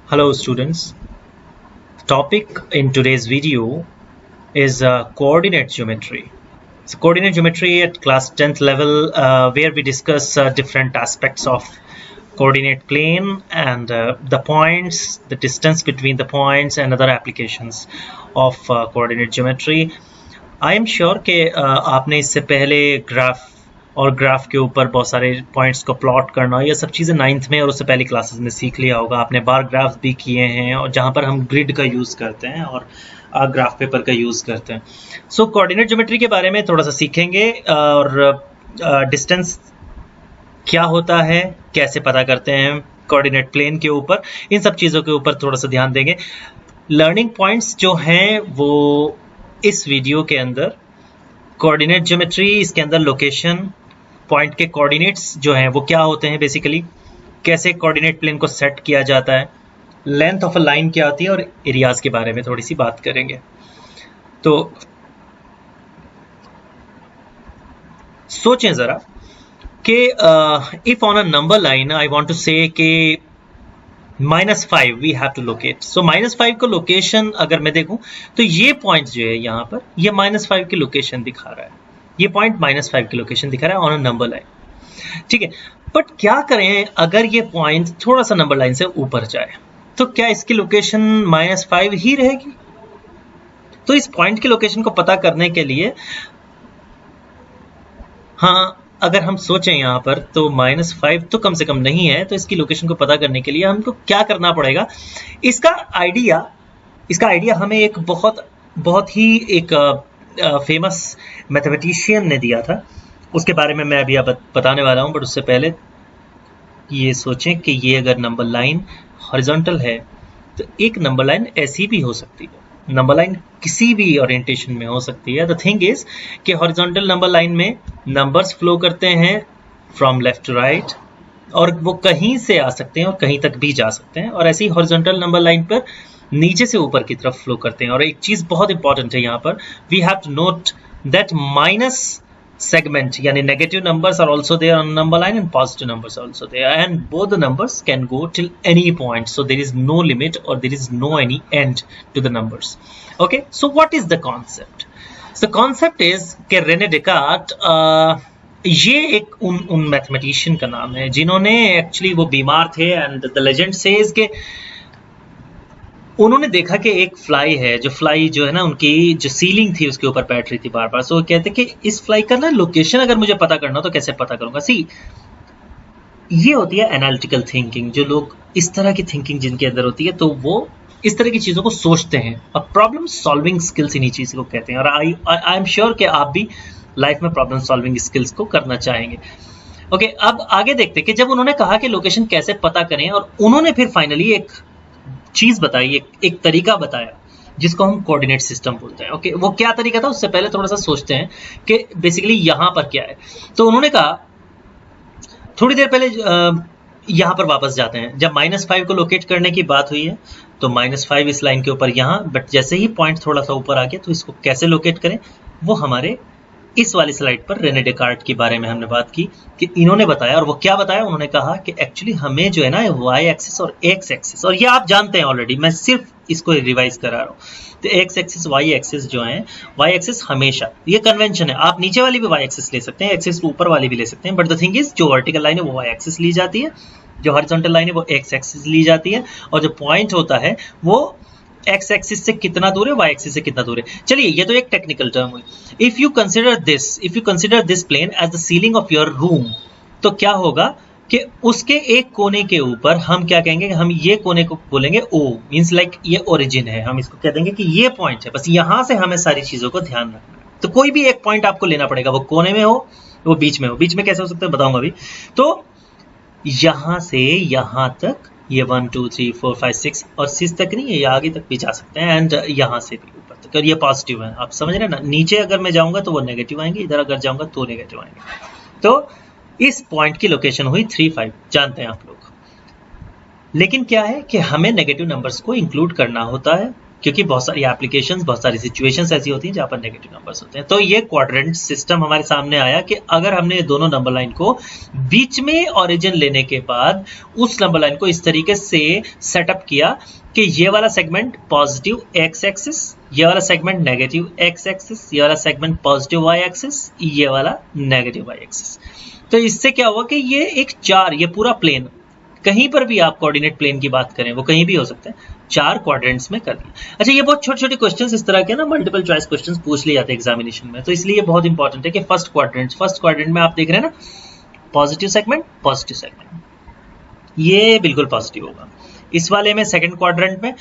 Hello students, topic in today's video is coordinate geometry. So coordinate geometry at class 10th level where we discuss different aspects of coordinate plane and the points, the distance between the points and other applications of coordinate geometry. I am sure कि आपने इससे पहले graph के ऊपर बहुत सारे points को plot करना ये सब चीज़ें 9th में और उससे पहली क्लासेस में सीख लिया होगा। आपने बार ग्राफ भी किए हैं और जहाँ पर हम ग्रिड का यूज़ करते हैं और ग्राफ पेपर का यूज़ करते हैं। सो कोऑर्डिनेट ज्योमेट्री के बारे में थोड़ा सा सीखेंगे और डिस्टेंस क्या होता है, कैसे पता करते हैं कोऑर्डिनेट प्लेन के ऊपर, इन सब चीज़ों के ऊपर थोड़ा सा ध्यान देंगे। लर्निंग पॉइंट्स जो हैं वो इस वीडियो के अंदर कोऑर्डिनेट ज्योमेट्री, इसके अंदर लोकेशन, पॉइंट के कोऑर्डिनेट्स जो हैं वो क्या होते हैं, बेसिकली कैसे कोऑर्डिनेट प्लेन को सेट किया जाता है, लेंथ ऑफ अ लाइन क्या होती है और एरियाज के बारे में थोड़ी सी बात करेंगे। तो सोचें ज़रा कि if on a number line I want to say कि -5 we have to locate. So -5 को लोकेशन अगर मैं देखूं तो ये पॉइंट जो है यहाँ पर ये -5 की लोकेशन दिखा रहा है, ये पॉइंट -5 की लोकेशन दिखा रहा है ऑन अ नंबर लाइन, ठीक है। बट क्या करें अगर ये पॉइंट थोड़ा सा नंबर लाइन से ऊपर जाए, तो क्या इसकी लोकेशन -5 ही रहेगी? तो इस पॉइंट की लोकेशन को पता करने के लिए हाँ, अगर हम सोचें यहाँ पर तो -5 तो कम से कम नहीं है, तो इसकी लोकेशन को पता करने के लिए हमको क्या करना पड़ेगा? इसका आइडिया हमें एक बहुत ही एक फेमस मैथमेटिशियन ने दिया था, उसके बारे में मैं अभी अब बताने वाला हूँ। बट उससे पहले ये सोचें कि ये अगर नंबर लाइन हॉरिजॉन्टल है तो एक नंबर लाइन ऐसी भी हो सकती है, नंबर लाइन किसी भी ओरिएंटेशन में हो सकती है। द थिंग इज कि हॉरिजॉन्टल नंबर लाइन में नंबर्स फ्लो करते हैं फ्रॉम लेफ्ट टू राइट और वो कहीं से आ सकते हैं और कहीं तक भी जा सकते हैं, और ऐसे ही हॉरिजॉन्टल नंबर लाइन पर नीचे से ऊपर की तरफ फ्लो करते हैं। और एक चीज बहुत इंपॉर्टेंट है यहाँ पर, we have to note that minus segment yani negative numbers are also there on number line and positive numbers are also there, and both the numbers can go till any point, so there is no limit or there is no any end to the numbers. Okay, so what is the concept? The concept is कि Renee Descartes ये एक उन mathematician का नाम है जिन्होंने actually वो बीमार थे एंड द लेजेंड सेज के उन्होंने देखा कि एक फ्लाई है, जो फ्लाई जो है ना उनकी जो सीलिंग थी उसके ऊपर बैठ रही थी बार बार। सो वो कहते कि इस फ्लाई का ना लोकेशन अगर मुझे पता करना हो तो कैसे पता करूंगा? सी, ये होती है एनालिटिकल थिंकिंग। जो लोग इस तरह की थिंकिंग जिनके अंदर होती है तो वो इस तरह की चीजों को सोचते हैं, और प्रॉब्लम सॉल्विंग स्किल्स इन्हीं चीज को कहते हैं। और आई एम श्योर कि आप भी लाइफ में प्रॉब्लम सॉल्विंग स्किल्स को करना चाहेंगे। ओके, अब आगे देखते कि जब उन्होंने कहा कि लोकेशन कैसे पता करें, और उन्होंने फिर फाइनली एक चीज बताई, एक तरीका बताया जिसको हम कोऑर्डिनेट सिस्टम बोलते हैं। ओके, वो क्या तरीका था उससे पहले थोड़ा सा सोचते हैं कि बेसिकली यहां पर क्या है। तो उन्होंने कहा, थोड़ी देर पहले यहां पर वापस जाते हैं, जब -5 को लोकेट करने की बात हुई है तो -5 इस लाइन के ऊपर यहां, बट जैसे ही पॉइंट थोड़ा सा ऊपर आ गया तो इसको कैसे लोकेट करें, वो हमारे इस वाली स्लाइड पर रेने डेकार्ट के बारे में हमने बात की कि इन्होंने बताया। और वो क्या बताया? उन्होंने कहा कि एक्चुअली हमें जो है ना वाई एक्सिस और एक्स एक्सिस, और ये आप जानते हैं ऑलरेडी, मैं सिर्फ इसको रिवाइज करा रहा हूँ। तो एक्स एक्सिस वाई एक्सिस जो है, वाई एक्सिस हमेशा, ये कन्वेंशन है, आप नीचे वाली भी वाई एक्सिस ले सकते हैं, एक्सिस ऊपर वाली भी ले सकते हैं, बट द थिंग इज जो वर्टिकल लाइन है वो वाई एक्सिस ली जाती है, जो हॉरिजॉन्टल लाइन है वो एक्स एक्सिस ली जाती है, और जो पॉइंट होता है वो एक्स एक्सिस से कितना दूर है, वाई एक्सिस से कितना दूर है। चलिए, ये तो एक टेक्निकल टर्म हुई। If you consider this plane as the ceiling of your room, तो क्या होगा कि उसके एक कोने के ऊपर हम क्या कहेंगे, हम ये कोने को बोलेंगे O, मींस लाइक ये ओरिजिन है, हम इसको कह देंगे कि ये पॉइंट है। बस यहां से हमें सारी चीजों को ध्यान रखना है। तो कोई भी एक पॉइंट आपको लेना पड़ेगा, वो कोने में हो, वो बीच में हो। बीच में कैसे हो सकता है बताऊंगा अभी। तो यहां से यहां तक ये 1 2 3 4 5 6 और 6 तक नहीं है, ये आगे तक भी जा सकते हैं, एंड यहाँ से भी ऊपर तक, और ये पॉजिटिव है, आप समझ रहे हैं ना। नीचे अगर मैं जाऊंगा तो वो नेगेटिव आएंगे, इधर अगर जाऊंगा तो नेगेटिव आएंगे। तो इस पॉइंट की लोकेशन हुई 3 5, जानते हैं आप लोग। लेकिन क्या है कि हमें नेगेटिव नंबर्स को इंक्लूड करना होता है, क्योंकि बहुत सारी एप्लीकेशंस, बहुत सारी सिचुएशंस ऐसी होती हैं जहाँ पर नेगेटिव नंबर्स होते हैं। तो ये क्वाड्रेंट सिस्टम हमारे सामने आया कि अगर हमने दोनों नंबर लाइन को बीच में ओरिजिन लेने के बाद उस नंबर लाइन को इस तरीके से सेटअप किया कि ये वाला सेगमेंट पॉजिटिव एक्स एक्सिस, ये वाला सेगमेंट नेगेटिव एक्स एक्सिस, ये वाला सेगमेंट पॉजिटिव वाई एक्सिस, ये वाला नेगेटिव वाई एक्सिस। तो इससे क्या हुआ कि ये एक चार, ये पूरा प्लेन, कहीं पर भी आप कोऑर्डिनेट प्लेन की बात करें वो कहीं भी हो सकता है, चार क्वाड्रेंट्स में कर दिया। अच्छा, ये बहुत छोटे छोटे क्वेश्चंस इस तरह के ना मल्टीपल चॉइस क्वेश्चंस पूछ लिए जाते हैं एग्जामिनेशन में, तो इसलिए बहुत इंपॉर्टेंट है कि फर्स्ट क्वाड्रेंट में आप देख रहे हैं ना, पॉजिटिव सेगमेंट, ये बिल्कुल पॉजिटिव होगा। इस वाले में सेकंड क्वाड्रेंट में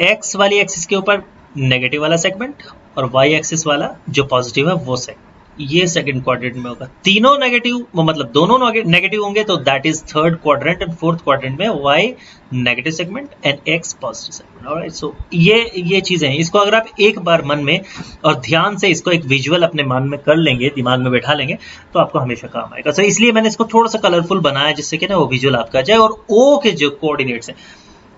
एक्स वाली एक्सिस के ऊपर नेगेटिव वाला सेगमेंट और वाई एक्सिस वाला जो पॉजिटिव है वो सेगमेंट, ये सेकंड क्वाड्रेंट में होगा। तीनों नेगेटिव, मतलब दोनों नेगेटिव होंगे तो that is third quadrant, and fourth quadrant में Y negative segment and X positive segment. Alright, so ये चीजें हैं। इसको अगर आप एक बार मन में और ध्यान से इसको एक विजुअल अपने मन में कर लेंगे, दिमाग में बैठा लेंगे, तो आपको हमेशा काम आएगा। सो इसलिए मैंने इसको थोड़ा सा कलरफुल बनाया जिससे कि ना वो विजुअल आपका आ जाए। और ओ के जो कोऑर्डिनेट्स हैं,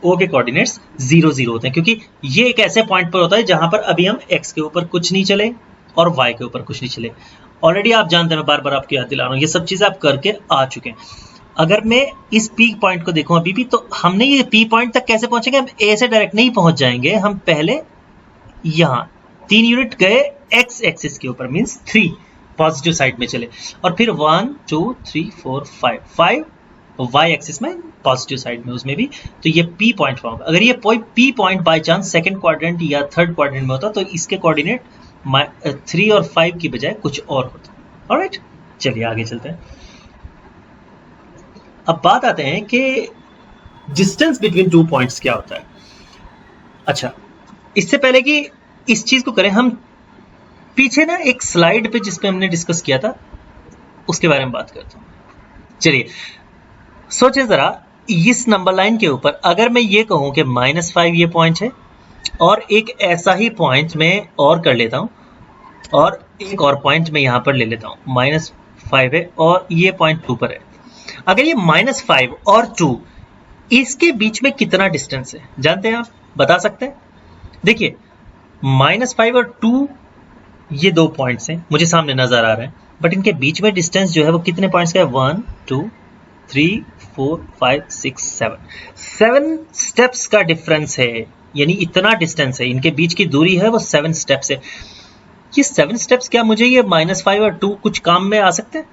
ओ के कोऑर्डिनेट्स 0 0 होते हैं, क्योंकि ये एक ऐसे पॉइंट पर होता है जहां पर अभी हम एक्स के ऊपर कुछ नहीं चले और y के ऊपर कुछ नहीं चले। ऑलरेडी आप जानते हैं, मैं बार बार आपको याद दिला रहा हूँ, ये सब चीजें आप करके आ चुके हैं। अगर मैं इस पी पॉइंट को देखूं अभी भी, तो हमने ये पी पॉइंट तक कैसे पहुंचेंगे? हम ए से डायरेक्ट नहीं पहुंच जाएंगे, हम पहले यहाँ 3 यूनिट गए एक्स एक्सिस के ऊपर, मीन्स 3 पॉजिटिव साइड में चले, और फिर 1 2 3 4 5 वाई एक्सिस में पॉजिटिव साइड में, उसमें भी, तो ये पी पॉइंट होगा। अगर ये P point by chance second quadrant या थर्ड क्वाड्रेंट में होता तो इसके कोऑर्डिनेट 3 और 5 की बजाय कुछ और होता। ऑलराइट, चलिए आगे चलते हैं। अब बात आते हैं कि डिस्टेंस बिटवीन 2 पॉइंट्स क्या होता है। अच्छा, इससे पहले कि इस चीज को करें, हम पीछे ना एक स्लाइड पे जिस पे हमने डिस्कस किया था उसके बारे में बात करते हैं। चलिए सोचिए जरा, इस नंबर लाइन के ऊपर अगर मैं ये कहूं कि -5 ये पॉइंट है, और एक ऐसा ही पॉइंट मैं और कर लेता हूं, और एक और पॉइंट मैं यहां पर ले लेता हूं, -5 है और ये पॉइंट 2 पर है। अगर ये -5 और 2, इसके बीच में कितना डिस्टेंस है जानते हैं आप? बता सकते हैं? देखिए, -5 और 2 ये 2 पॉइंट्स हैं, मुझे सामने नजर आ रहे हैं, बट इनके बीच में डिस्टेंस जो है वो कितने पॉइंट्स का है? 1 2 3 4 5 6 7 स्टेप्स का डिफरेंस है, यानी इतना डिस्टेंस है, इनके बीच की दूरी है वो 7 स्टेप्स है। ये 7 स्टेप्स क्या मुझे ये -5 और 2 कुछ काम में आ सकते हैं?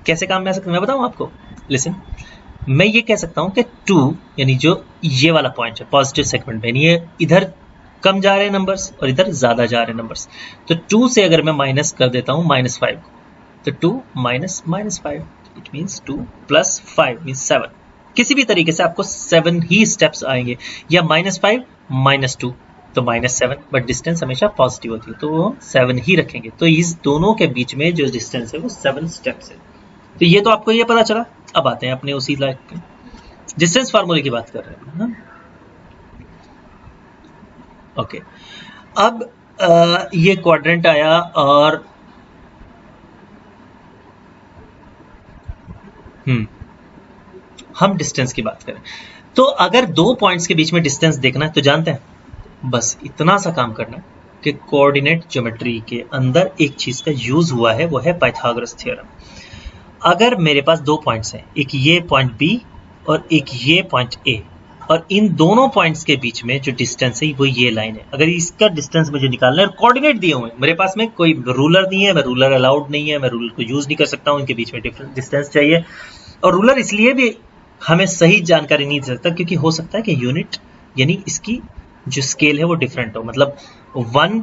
कैसे काम में आ सकते हैं मैं बताऊं आपको। लिसन, मैं ये कह सकता हूं कि 2 यानी जो ये वाला पॉइंट है पॉजिटिव सेगमेंट में, ये इधर कम जा रहे हैं नंबर्स और इधर ज्यादा जा रहे हैं नंबर्स, तो 2 से अगर मैं माइनस कर देता हूं -5 को, तो 2 minus -5, it means 2 plus 5 means 7। किसी भी तरीके से आपको 7 ही स्टेप्स आएंगे, या -5 -2 तो -7, बट डिस्टेंस हमेशा पॉजिटिव होती है तो वो 7 ही रखेंगे। तो इस दोनों के बीच में जो डिस्टेंस है वो 7 स्टेप्स है। तो ये तो आपको ये पता चला। अब आते हैं अपने उसी लाइक पे, डिस्टेंस फार्मूले की बात कर रहे हैं। ओके, अब ये क्वाड्रेंट आया और हम डिस्टेंस की बात करें, तो अगर 2 पॉइंट्स के बीच में डिस्टेंस देखना है तो जानते हैं, बस इतना सा काम करना है कि कोऑर्डिनेट ज्योमेट्री के अंदर एक चीज का यूज हुआ है, वो है पाइथागोरस थ्योरम। अगर मेरे पास 2 पॉइंट्स हैं, एक ये पॉइंट बी और एक ये पॉइंट ए, और इन दोनों पॉइंट्स के बीच में जो डिस्टेंस है वो ये लाइन है, अगर इसका डिस्टेंस मुझे निकालना है और कोऑर्डिनेट दिए हुए हैं, मेरे पास में कोई रूलर नहीं है, मैं रूलर अलाउड नहीं है, मैं रूलर को यूज नहीं कर सकता हूँ, इनके बीच में डिफरेंट डिस्टेंस चाहिए। और रूलर इसलिए भी हमें सही जानकारी नहीं दे सकता क्योंकि हो सकता है कि यूनिट यानी इसकी जो स्केल है वो डिफरेंट हो, मतलब 1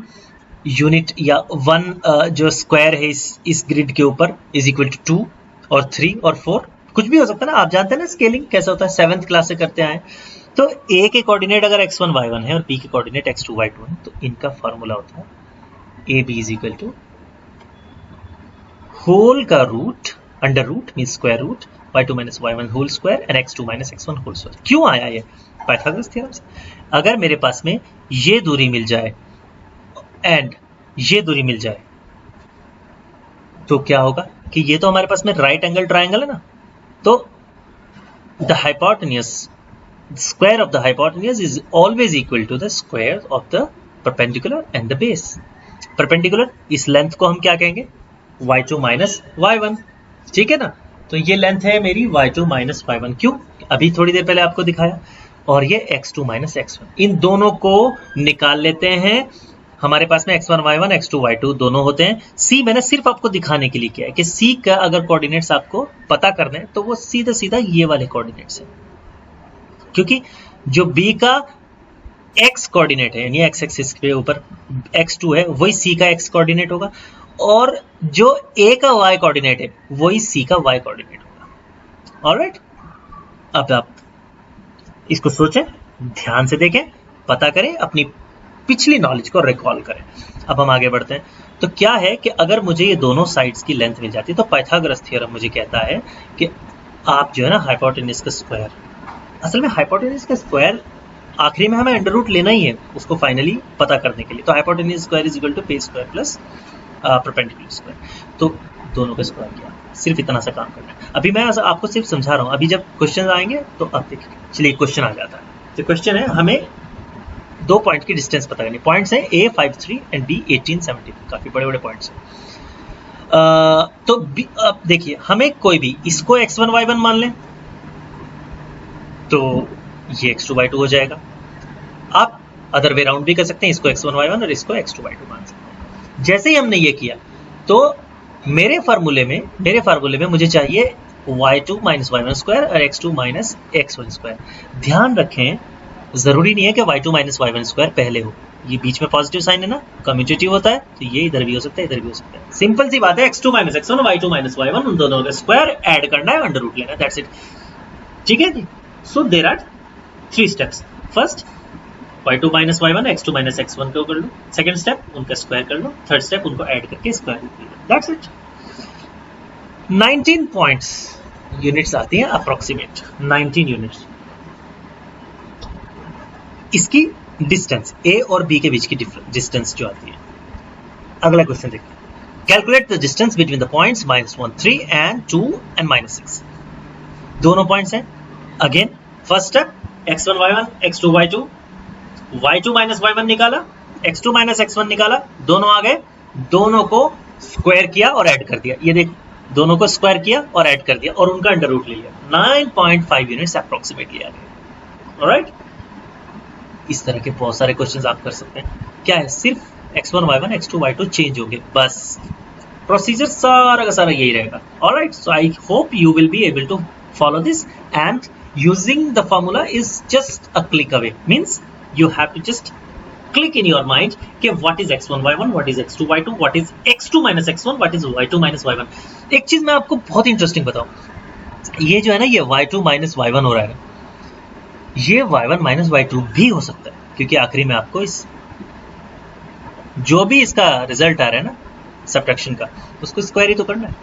यूनिट या 1 जो स्क्वायर है इस ग्रिड के ऊपर इज इक्वल टू 2 और 3 और 4, कुछ भी हो सकता है ना। आप जानते हैं ना स्केलिंग कैसा होता है, 7th क्लास से करते आए। तो ए के कोऑर्डिनेट अगर x1 y1 है और बी के कोऑर्डिनेट x2 y2 है, तो इनका फॉर्मूला होता है A B is equal to whole का root under root mean square root y2 minus y1 whole square and x2 minus x1 whole square. क्यों आया ये? पाइथागोरस थ्योरम से। अगर मेरे पास में ये दूरी मिल जाए एंड ये दूरी मिल जाए तो क्या होगा कि ये तो हमारे पास में राइट एंगल ट्राइंगल है ना, तो the hypotenuse square of the hypotenuse is always equal to the square of the perpendicular and the base. Perpendicular, इस लेंथ को हम क्या कहेंगे, y2 माइनस y1, ठीक है ना। तो ये लेंथ है मेरी y2 माइनस y1, क्यों, अभी थोड़ी देर पहले आपको दिखाया। और ये x2 माइनस x1, इन दोनों को निकाल लेते हैं। हमारे पास में x1 y1 x2 y2 दोनों होते हैं। c मैंने सिर्फ आपको दिखाने के लिए किया है कि c का अगर कोऑर्डिनेट्स आपको पता करने हैं तो वो सीधा सीधा ये वाले कोऑर्डिनेट्स हैं, क्योंकि जो b का x कोऑर्डिनेट है यानी x एक्सिस के ऊपर x2 है, वही c का x कोऑर्डिनेट होगा, और जो a का y कोऑर्डिनेट है वही c का y कोऑर्डिनेट होगा। ऑलराइट, अब आप इसको सोचें, ध्यान से देखें, पता करें, अपनी पिछली नॉलेज को रिकॉल करें। अब हम आगे बढ़ते हैं। तो क्या है कि अगर मुझे ये दोनों साइड्स की लेंथ मिल जाती है तो पाइथागोरस थ्योरम मुझे कहता है कि आप जो है ना हाइपोटेन्यूज का स्क्वायर, असल में हाइपोटेन्यूज का स्क्वायर आखिरी में हमें अंडर रूट लेना ही है उसको फाइनली पता करने के लिए। तो hypotenuse square is equal to base square plus perpendicular square. तो दोनों का स्क्वायर किया, सिर्फ इतना सा काम करना है। अभी मैं आपको सिर्फ समझा रहा हूँ, अभी जब क्वेश्चन आएंगे तो अब देखिए। चलिए क्वेश्चन आ जाता है। तो क्वेश्चन है हमें दो पॉइंट की डिस्टेंस पता करनी। पॉइंट्स हैं A53 एंड B1870, काफी बड़े बड़े पॉइंट्स हैं। तो अब देखिए, हमें कोई भी इसको x1 y1 मान लें तो ये x2 y2 हो जाएगा। आप अदर वे राउंड भी कर सकते हैं, इसको x1 y1 और इसको x2 y2 मान सकते हैं। जैसे ही हमने ये किया तो मेरे फार्मूले में मुझे चाहिए y2 माइनस y1 स्क्वायर और x2 माइनस x1 स्क्वायर। ध्यान रखें, जरूरी नहीं है कि y2 माइनस y1 स्क्वायर पहले हो, ये बीच में पॉजिटिव साइन है ना, कम्यूटेटिव होता है, तो ये इधर भी हो सकता है, इधर भी हो सकता है। सिंपल सी बात है, x2 minus x1 y2 minus y1 उन दोनों का स्क्वायर ऐड करना है, अंडर रूट लेना है, दैट्स इट। ठीक है जी। So there are 3 steps. First, y2 minus y1 x2 minus x1 को कर लो। सेकंड स्टेप, उनका स्क्वायर कर लो। थर्ड स्टेप, उनको ऐड करके स्क्वायर रूट ले लो, दैट्स इट। 19 पॉइंट्स यूनिट्स आती हैं अप्रोक्सीमेट, 19 यूनिट्स। इसकी डिस्टेंस a और b के बीच की डिस्टेंस जो आती है। अगला क्वेश्चन देखते हैं। Calculate the distance between the points -1 3 and 2 and -6। दोनों पॉइंट्स हैं। Again first step, x1 y1 x2 y2, y2 minus y1 निकाला, x2 माइनस x1 निकाला, दोनों आ गए, दोनों को स्क्वायर किया और ऐड कर दिया। ये देख, दोनों को स्क्वायर किया और ऐड कर दिया और उनका अंडर रूट ले लिया। 9.5 यूनिट्स अप्रोक्सीमेटली आ गए। ऑलराइट, इस तरह के बहुत सारे क्वेश्चंस आप कर सकते हैं। क्या है, सिर्फ x1 y1 x2 y2 change होंगे, बस प्रोसीजर सारा का सारा यही रहेगा। Alright, so I hope you will be able to follow this and using the formula is just a click away, means you have to just click in your mind कि what is x1 y1, what is x2 y2, what is x2 minus x1, what is y2 minus y1। एक चीज मैं आपको बहुत interesting बताऊं, ये जो है ना, ये y2 minus y1 हो रहा है, ये y1 minus y2 भी हो सकता है, क्योंकि आखिरी में आपको इस जो भी इसका रिजल्ट आ रहा है ना सब्ट्रैक्शन का, उसको स्क्वायर ही तो करना है।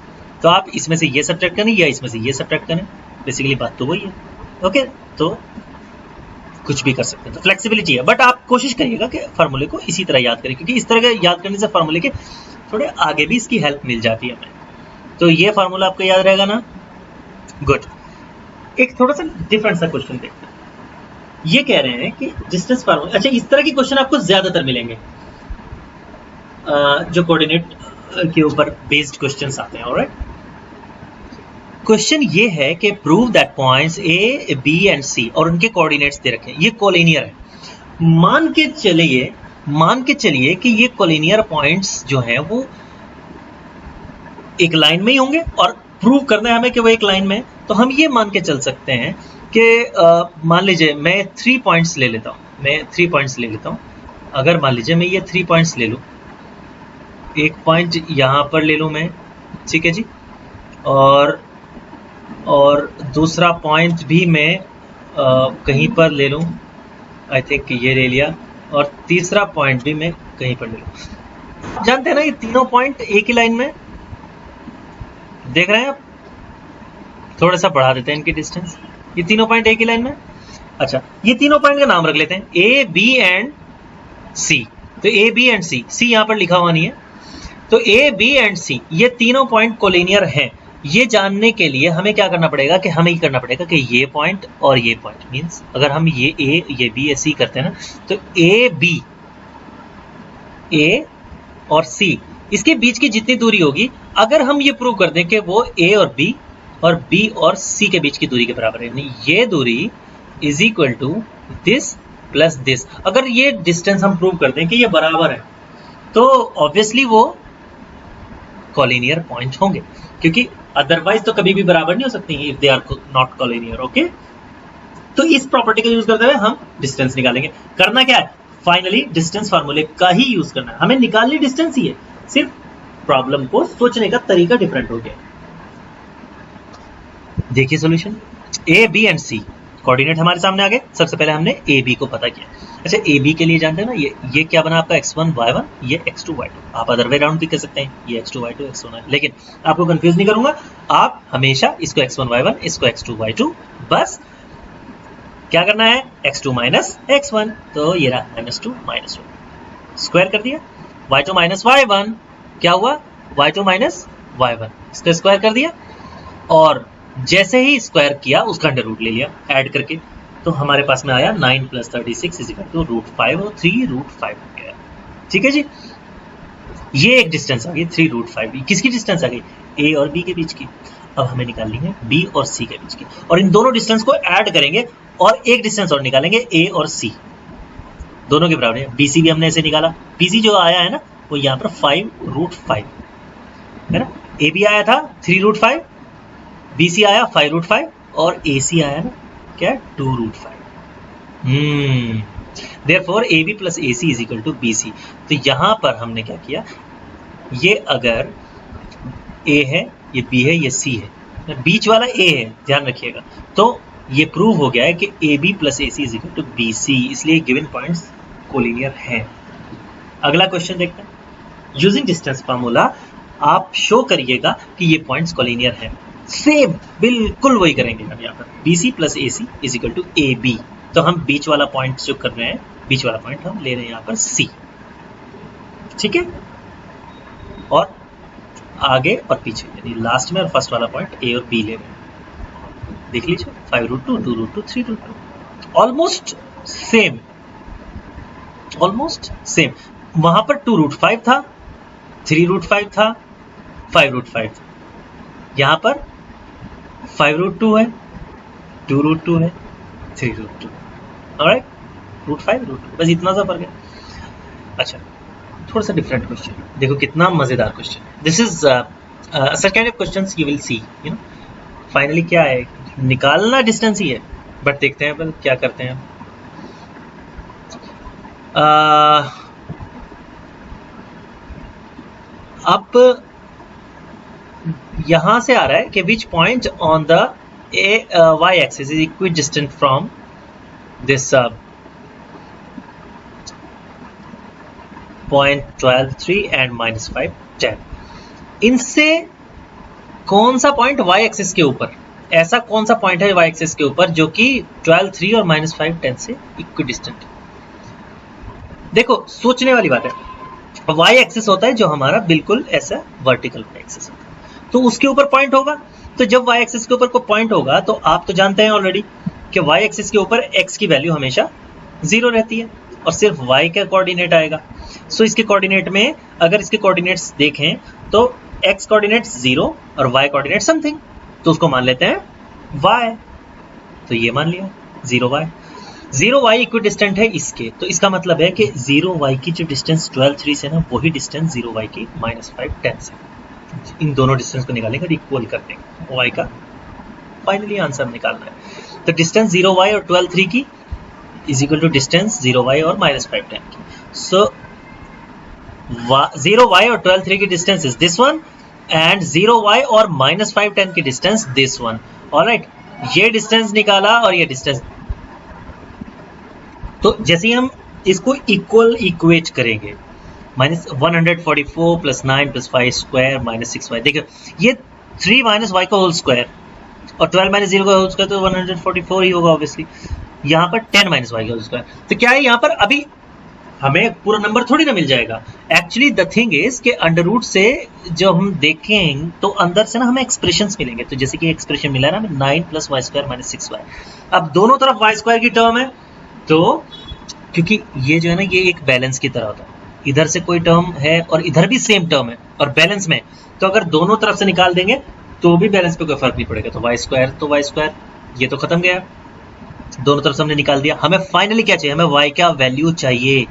तो आप इसमें से ये सब्ट्रैक्ट करें या इसमें से ये सब्ट्रैक्ट करें, बेसिकली बात तो वही है। ओके, तो कुछ भी कर सकते हैं, तो फ्लेक्सिबिलिटी है, बट आप कोशिश करिएगा कि फार्मूले को इसी तरह याद करें, क्योंकि इस तरह के याद करने से फार्मूले के थोड़े आगे भी इसकी हेल्प मिल जाती है हमें। तो ये फार्मूला आपको याद रहेगा ना, गुड। एक थोड़ा सा डिफरेंट सा क्वेश्चन देखते हैं। ये कह रहे हैं कि डिस्टेंस फार्मूला, अच्छा इस तरह के क्वेश्चन आपको ज्यादातर मिलेंगे जो कोऑर्डिनेट के ऊपर बेस्ड क्वेश्चंस आते हैं। ऑलराइट, क्वेश्चन ये है कि prove that points A B and C और उनके कोऑर्डिनेट्स दे रखे हैं, ये कोलिनियर है। मान के चलिए कि ये कोलिनियर पॉइंट्स जो हैं वो एक लाइन में ही होंगे और प्रूव करना है हमें कि वो एक लाइन में है। तो हम ये मान के चल सकते हैं कि मान लीजिए मैं 3 पॉइंट्स ले लेता हूं। अगर मान लीजिए मैं ये 3 पॉइंट्स ले लूं, एक पॉइंट यहां पर ले लूं मैं, ठीक है जी, और दूसरा पॉइंट भी मैं कहीं पर ले लूं, आई थिंक ये ले लिया, और तीसरा पॉइंट भी मैं कहीं पर ले लूं। जानते हैं ना, ये तीनों पॉइंट एक ही लाइन में, देख रहे हैं आप, थोड़ा सा बढ़ा देते हैं इनकी डिस्टेंस, ये तीनों पॉइंट एक ही लाइन में। अच्छा, ये तीनों पॉइंट का नाम रख लेते हैं ए बी एंड सी। तो ए बी एंड सी, सी यहां पर लिखा हुआ नहीं है, तो ए बी एंड सी ये तीनों पॉइंट कोलिनियर हैं। ये जानने के लिए हमें क्या करना पड़ेगा कि हमें ये करना पड़ेगा कि ये पॉइंट और ये पॉइंट मीन्स अगर हम ये ए ये बी ये सी करते हैं ना, तो ए और सी इसके बीच की जितनी दूरी होगी, अगर हम ये प्रूव कर दें कि वो ए और बी और सी के बीच की दूरी के बराबर है, यानी ये दूरी is equal to this plus this, अगर ये डिस्टेंस हम प्रूव कर दें कि ये बराबर है, तो ऑब्वियसली वो कॉलिनियर पॉइंट होंगे, क्योंकि अदरवाइज तो कभी भी बराबर नहीं हो सकती if they are not collinear. Okay, तो इस प्रॉपर्टी का यूज करते हुए हम डिस्टेंस निकालेंगे। करना क्या है, फाइनली डिस्टेंस फार्मूले का ही यूज करना है, हमें निकालनी डिस्टेंस ही है, सिर्फ प्रॉब्लम को सोचने का तरीका डिफरेंट हो गया। देखिए solution, A B and C coordinate हमारे सामने आ गए। सबसे पहले हमने ए बी को पता किया। अच्छा, ए बी के लिए जानते हैं ना, ये क्या बना आपका x1 y1, ये x2 y2, आप अदर वे राउंड भी कह सकते हैं, ये x2 y2 x1 y2, लेकिन आपको कंफ्यूज नहीं करूंगा, आप हमेशा इसको x1 y1 इसको x2 y2, बस क्या करना है x2 माइनस x1, तो ये रहा -2 -1, स्क्वायर कर दिया, y2 माइनस y1 क्या हुआ, y2 माइनस y1, इसका स्क्वायर कर दिया, और जैसे ही स्क्वायर किया उसका अंडर रूट ले लिया ऐड करके, तो हमारे पास में आया 9 + 36 इज इक्वल टू √5 और 3√5 हो गया। ठीक है जी, ये एक डिस्टेंस आ गई 3√5। किसकी डिस्टेंस आ गई, ए और बी के बीच की। अब हमें निकालनी है बी और सी के बीच की, और इन दोनों डिस्टेंस को ऐड करेंगे और एक डिस्टेंस और निकालेंगे, ए और सी दोनों के बराबर है। बीसी भी हमने ऐसे निकाला, बीसी जो आया है ना वो यहाँ पर 5√5 है ना, ए बी आया था 3√5, बीसी आया 5√5 और एसी आया ना क्या 2√5। Therefore AB + AC = BC। तो यहां पर हमने क्या किया, ये अगर A है, ये B है, ये C है, बीच वाला A है, ध्यान रखिएगा, तो ये प्रूव हो गया है कि AB + AC = BC, इसलिए गिवन पॉइंट्स कोलिनियर हैं। अगला क्वेश्चन देखते हैं, यूजिंग डिस्टेंस फार्मूला आप शो करिएगा कि ये पॉइंट्स कोलिनियर हैं। सेम बिल्कुल वही करेंगे हम यहाँ पर, BC + AC = AB, तो हम बीच वाला पॉइंट जो कर रहे हैं, बीच वाला पॉइंट हम ले रहे हैं यहाँ पर C, ठीक है, और आगे और पीछे यानी लास्ट में और फर्स्ट वाला पॉइंट A और B ले रहे हैं। देख लीजिए 5√2 2√2 3√2, ऑलमोस्ट सेम। वहां पर 2√5 था, 3√5 था, 5√5 था, यहाँ पर 5√2 है, 2√2 है, 3√2, ऑलराइट, √5 √2, बस इतना सा फर्क है। अच्छा, थोड़ा सा डिफरेंट क्वेश्चन, देखो कितना मजेदार question. This is such kind of questions you will see, you know, finally क्या है, निकालना डिस्टेंस ही है, बट देखते हैं अपन क्या करते हैं। अब यहां से आ रहा है कि which point on the y axis is equidistant from this point 12 3 and -5 10। इनसे कौन सा पॉइंट y एक्सिस के ऊपर, ऐसा कौन सा पॉइंट है y एक्सिस के ऊपर जो कि 12 3 और -5 10 से इक्विडिस्टेंट है। देखो सोचने वाली बात है, y एक्सिस होता है जो हमारा बिल्कुल ऐसा वर्टिकल y एक्सिस होता है, तो उसके ऊपर पॉइंट होगा। तो जब y एक्सिस के ऊपर कोई पॉइंट होगा तो आप तो जानते हैं ऑलरेडी कि y एक्सिस के ऊपर x की वैल्यू हमेशा 0 रहती है और सिर्फ y का कोऑर्डिनेट आएगा। सो इसके कोऑर्डिनेट में अगर इसके कोऑर्डिनेट्स देखें तो x कोऑर्डिनेट 0 और y कोऑर्डिनेट समथिंग, तो उसको मान लेते हैं y, तो ये मान लिया 0y। 0y इक्विडिस्टेंट है इसके, तो इसका मतलब है कि 0y की जो डिस्टेंस 12 3 से ना, वही डिस्टेंस 0y की -5 10 से, इन दोनों डिस्टेंस को निकालेंगे और इक्वल कर देंगे, y का फाइनली आंसर निकालना है। तो डिस्टेंस 0y और 12 3 की is equal to distance 0y और -5 10 की। सो 0y और 12 3 की distance is this one, and 0y और -5 10 की डिस्टेंस दिस वन। ऑलराइट, ये डिस्टेंस निकाला और ये डिस्टेंस, तो जैसे ही हम इसको इक्वल इक्वेट करेंगे, -144 + 9 + 5 स्क्वायर -6y, देखिए ये 3 - y का होल स्क्वायर और 12 - 0 का होल स्क्वायर, तो 144 ही होगा ऑब्वियसली। यहाँ पर 10 - y का होल स्क्वायर, तो क्या है यहाँ पर अभी हमें पूरा नंबर थोड़ी ना मिल जाएगा। एक्चुअली द थिंग इज कि अंडर रूट से जब हम देखें तो अंदर से ना हमें एक्सप्रेशंस मिलेंगे। तो जैसे कि एक्सप्रेशन मिला ना 9 + y² - 6y। अब दोनों तरफ y² की टर्म है, तो क्योंकि ये जो है ना ये एक बैलेंस की तरह होता है, इधर से कोई टर्म है और इधर भी सेम टर्म है और बैलेंस में, तो अगर दोनों तरफ से निकाल देंगे तो भी बैलेंस पे कोई फर्क नहीं पड़ेगा। तो y² तो y², ये तो खत्म गया, दोनों तरफ से हमने निकाल दिया। हमें फाइनली क्या चाहिए, हमें y का वैल्यू चाहिए।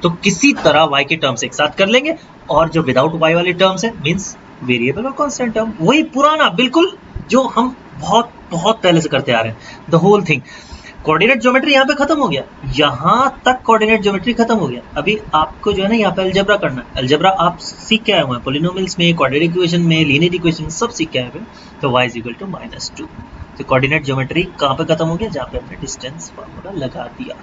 तो किसी तरह y के टर्म्स एक साथ कर लेंगे और जो विदाउट y वाले टर्म्स है मींस वेरिएबल और कांस्टेंट टर्म, वही पुराना बिल्कुल जो हम बहुत बहुत पहले से करते आ रहे हैं, the whole thing. Coordinate geometry यहाँ पे खत्म हो गया, यहाँ तक कोऑर्डिनेट ज्योमेट्री खत्म हो गया। अभी आपको जो है ना यहाँ पे अलजेब्रा करना है। अलजेब्रा आप सीख के आए हुए हैं, पॉलिनोमियल्स में, क्वाड्रेटिक इक्वेशन में, लीनियर इक्वेशन सब सीख के आए हुए हैं। तो y = -2। तो कोऑर्डिनेट ज्योमेट्री कहाँ पे खत्म हो गया, जहाँ पे हमने डिस्टेंस फार्मूला लगा दिया।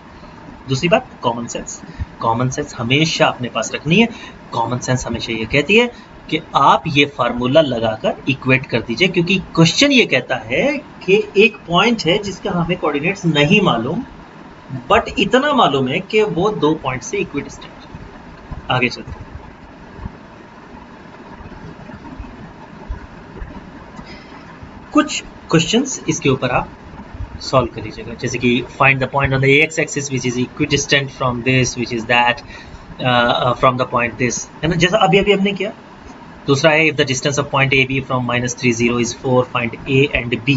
दूसरी बात, कॉमन सेंस। कॉमन सेंस हमेशा अपने पास रखनी है। कॉमन सेंस हमेशा ये कहती है कि आप ये फार्मूला लगाकर इक्वेट कर दीजिए, क्योंकि क्वेश्चन ये कहता है कि एक पॉइंट है जिसका हमें कोऑर्डिनेट्स नहीं मालूम, बट इतना मालूम है कि वो 2 पॉइंट से इक्विडिस्टेंट। आगे चलते हैं। कुछ क्वेश्चंस इसके ऊपर आप सॉल्व कर लीजिएगा, जैसे कि find the point on the X axis which is equidistant from this which is that from the point this, है ना, जैसा अभी हमने किया। दूसरा है if the distance of point A B from -3 0 is 4 find A and B,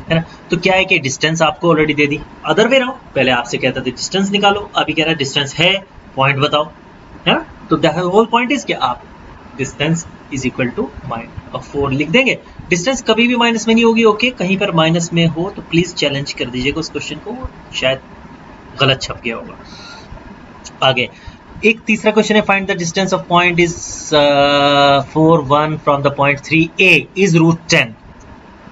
है ना। तो क्या है कि डिस्टेंस आपको ऑलरेडी दे दी, अदर वे रहो, पहले आपसे कहता था डिस्टेंस निकालो, अभी कह रहा है डिस्टेंस है, पॉइंट बताओ, है ना। तो द होल पॉइंट इज कि आप डिस्टेंस इज इक्वल टू -4 लिख देंगे। डिस्टेंस कभी भी माइनस में नहीं होगी, ओके। कहीं पर माइनस में हो तो प्लीज चैलेंज कर दीजिएगा उस क्वेश्चन को, शायद गलत छप गया होगा। आगे एक तीसरा क्वेश्चन है, find the distance of point is 4 1 from the point 3a is √10।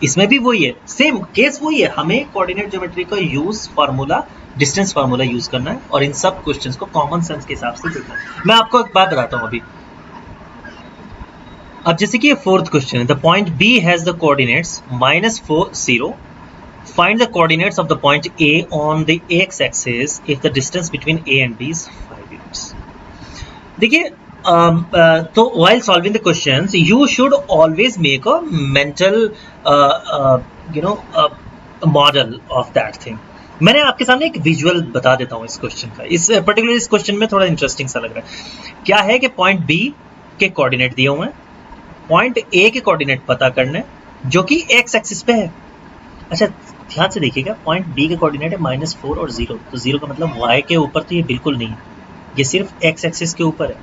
इसमें भी वही है, सेम केस वही है, हमें कोऑर्डिनेट ज्योमेट्री का use formula, distance formula use करना है और इन सब क्वेश्चंस को कॉमन सेंस के हिसाब से देखना है। मैं आपको एक बात बताता हूं अभी। अब जैसे कि ये 4th क्वेश्चन है, the point B has the coordinates -4 0, find the coordinates of the point A on the x axis if the distance between A and B is 5 units. देखिए तो while solving the questions you should always make a mental model of that thing। मैंने आपके सामने एक visual बता देता हूँ इस क्वेश्चन का, इस पर्टिकुलर इस क्वेश्चन में थोड़ा इंटरेस्टिंग सा लग रहा है। क्या है कि पॉइंट B के कोऑर्डिनेट दिए हुए हैं, पॉइंट A के कोऑर्डिनेट पता करने जो कि x एक्सिस पे है। अच्छा ध्यान से देखिएगा, पॉइंट B के कोऑर्डिनेट है -4 और 0, तो 0 का मतलब y के ऊपर तो ये बिल्कुल नहीं है, ये सिर्फ x एक्सिस के ऊपर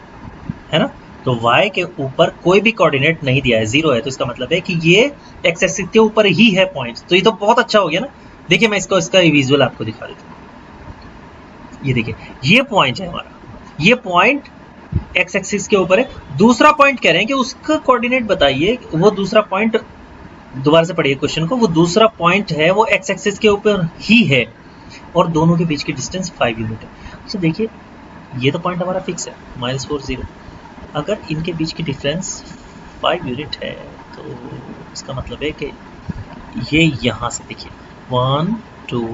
है ना। तो y के ऊपर कोई भी कोऑर्डिनेट नहीं दिया है, 0 है, तो इसका मतलब है कि ये x एक्सिस के ऊपर ही है पॉइंट। तो ये तो बहुत अच्छा हो गया ना। देखिए मैं इसका विजुअल आपको दिखा देता हूँ। ये देखिए ये पॉइंट है हमारा, ये पॉइंट x एक्सिस के ऊपर है। दूसरा पॉइंट कह रहे हैं कि उसका कोऑर्डिनेट बताइए, वो दूसरा पॉइंट, दोबारा से पढ़िए क्वेश्चन को, वो दूसरा पॉइंट है वो x एक्सिस के ऊपर ही है और दोनों के बीच की डिस्टेंस 5 यूनिट है। तो देखिए ये तो पॉइंट हमारा फिक्स है -4 0, अगर इनके बीच की डिफरेंस 5 यूनिट है तो इसका मतलब है कि ये यहाँ से देखिए 1 2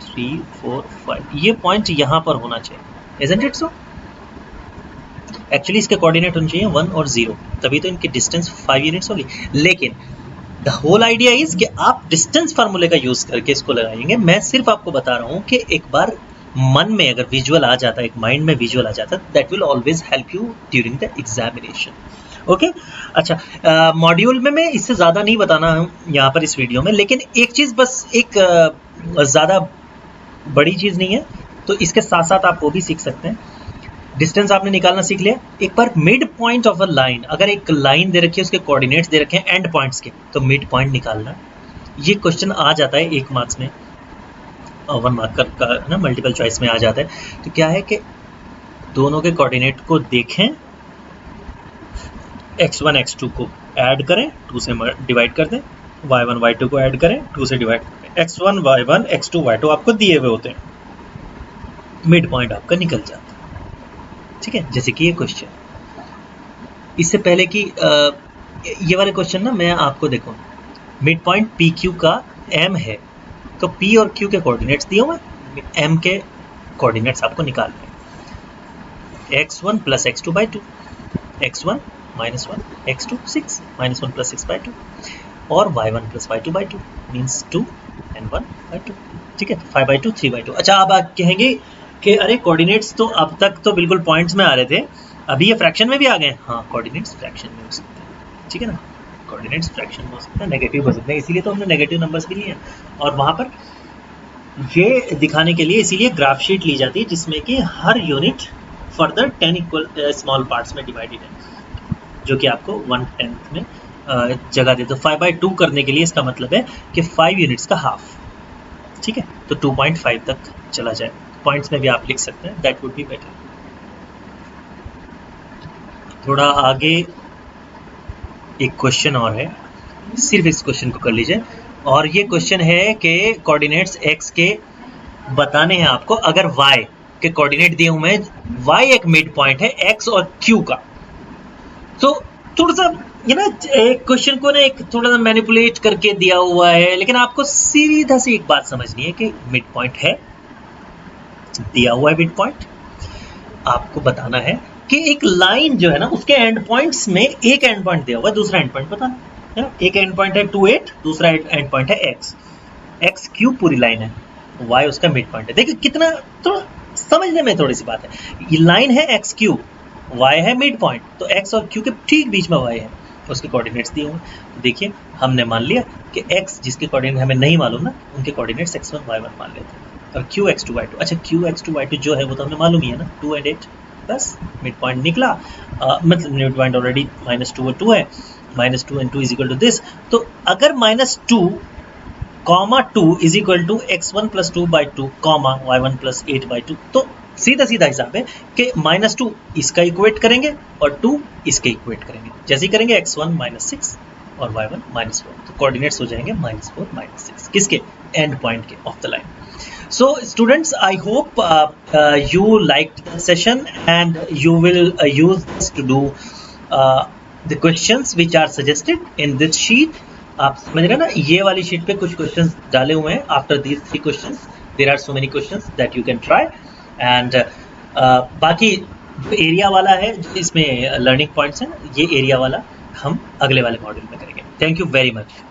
3 4 5, ये पॉइंट यहाँ पर होना चाहिए, isn't it so? एक्चुअली इसके कोऑर्डिनेट होने चाहिए 1 और 0, तभी तो इनकी डिस्टेंस 5 यूनिट्स होगी। लेकिन द होल आइडिया इज कि आप डिस्टेंस फार्मूले का यूज करके इसको लगाएंगे। मैं सिर्फ आपको बता रहा हूँ कि एक बार मन में अगर विजुअल आ जाता है, एक माइंड में विजुअल आ जाता है, that will always help you during the examination. Okay अच्छा, मॉड्यूल में मैं इससे ज़्यादा नहीं बताना हूँ यहाँ पर इस वीडियो में, लेकिन एक चीज़ बस, एक ज़्यादा बड़ी चीज़ नहीं है, तो इसके साथ साथ आप वो भी सीख सकते हैं। डिस्टेंस आपने निकालना सीख लिया। एक बार mid point of a line, अगर एक लाइन दे रखी है, उसके कोऑर्डिनेट्स दे रखे हैं एंड पॉइंट्स के, तो मिड पॉइंट निकालना। ये क्वेश्चन आ जाता है 1 मार्क्स में, 1 मार्क का ना, मल्टीपल चॉइस में आ जाता है। तो क्या है कि दोनों के कोऑर्डिनेट को देखें, x1 x2 को ऐड करें, 2 से डिवाइड कर दें, y1 y2 को ऐड करें, 2 से डिवाइड करें, x1 y1 x2 y2 आपको दिए हुए होते हैं, मिड पॉइंट आपका निकल जाता है। ठीक है, जैसे कि ये क्वेश्चन, इससे पहले कि ये वाले क्वेश्चन ना, मैं आपको देखो, मिड पॉइंट पी क्यू का m है, तो p और q के कोऑर्डिनेट्स दिए हुए हैं, m के कोऑर्डिनेट्स आपको निकालने हैं। x1 plus x2 by 2, x1 minus 1, x2 6 minus 1 plus 6 by 2, और y1 plus y2 by 2 means 2 and 1 by 2। ठीक है, 5 बाई 2 3 बाई 2। अच्छा, अब आप कहेंगे कि अरे कोऑर्डिनेट्स तो अब तक तो बिल्कुल पॉइंट्स में आ रहे थे, अभी ये फ्रैक्शन में भी आ गए। हाँ, कोऑर्डिनेट्स फ्रैक्शन में हो सकते हैं, ठीक है ना, कोऑर्डिनेट्स फ्रैक्शन में हो सकते हैं, नेगेटिव हो सकते हैं, इसीलिए तो हमने नेगेटिव नंबर्स भी लिए हैं। और वहाँ पर ये दिखाने के लिए इसीलिए ग्राफ शीट ली जाती है जिसमें कि हर unit further 10 equal small parts में डिवाइडेड है, जो कि आपको 1/10 में जगह दे। तो 5/2 करने के लिए इसका मतलब है कि 5 यूनिट्स का हाफ, ठीक है, तो 2.5 तक चला जाए। पॉइंट्स में भी आप लिख सकते हैं, दैट वुड बी बेटर। थोड़ा आगे एक क्वेश्चन और है, सिर्फ इस क्वेश्चन को कर लीजिए। और ये क्वेश्चन है कि कोऑर्डिनेट्स x के बताने हैं आपको, अगर y के कोऑर्डिनेट दिए हुए हैं, y एक मिड पॉइंट है x और q का। तो थोड़ा सा ये ना एक क्वेश्चन को ना एक थोड़ा सा मैनिपुलेट करके दिया हुआ है, लेकिन आपको सीधा सी एक बात समझनी है कि मिड पॉइंट है, दिया हुआ है मिड पॉइंट, आपको बताना है कि एक लाइन जो है ना उसके एंड पॉइंट्स में एक एंड पॉइंट दिया हुआ है, दूसरा एंड पॉइंट बताना है ना। एक एंड पॉइंट है 2 8, दूसरा एंड पॉइंट है x, x क्यूब पूरी लाइन है, y उसका मिड पॉइंट है। देखिए कितना थोड़ा समझने में थोड़ी सी बात है, ये लाइन है x क्यूब, y है मिड पॉइंट, तो x और q के ठीक बीच में y है, उसके कोऑर्डिनेट्स दिए हुए। तो देखिए हमने मान लिया कि x जिसके कोऑर्डिनेट हमें नहीं मालूम ना, उनके कोऑर्डिनेट्स x1 y1 मान लेते हैं, और q x2 y2। अच्छा, q x2 y2 जो है वो तो हमें मालूम ही है ना, 2 and 8, बस मिड पॉइंट निकला। मतलब मिड पॉइंट ऑलरेडी -2 और 2 है, -2 and 2 is equal to this. तो अगर -2, 2 is equal to x1 plus 2 by 2, y1 plus 8 by 2, तो सीधा सीधा हिसाब है कि -2 इसका इक्वेट करेंगे और 2 इसके इक्वेट करेंगे। जैसे ही करेंगे x1 -6 और y1 -4, तो कोऑर्डिनेट्स हो जाएंगे -4 -6, किसके, एंड पॉइंट के of the line. So students, I hope you liked the session and you will use this to do the questions which are suggested in this sheet. आप समझ रहे हैं ना, ये वाली शीट पे कुछ क्वेश्चंस डाले हुए हैं। After these 3 questions there are so many questions that you can try, and बाकी एरिया वाला है इसमें लर्निंग पॉइंट्स हैं, ये एरिया वाला हम अगले वाले मॉड्यूल में करेंगे। Thank you very much.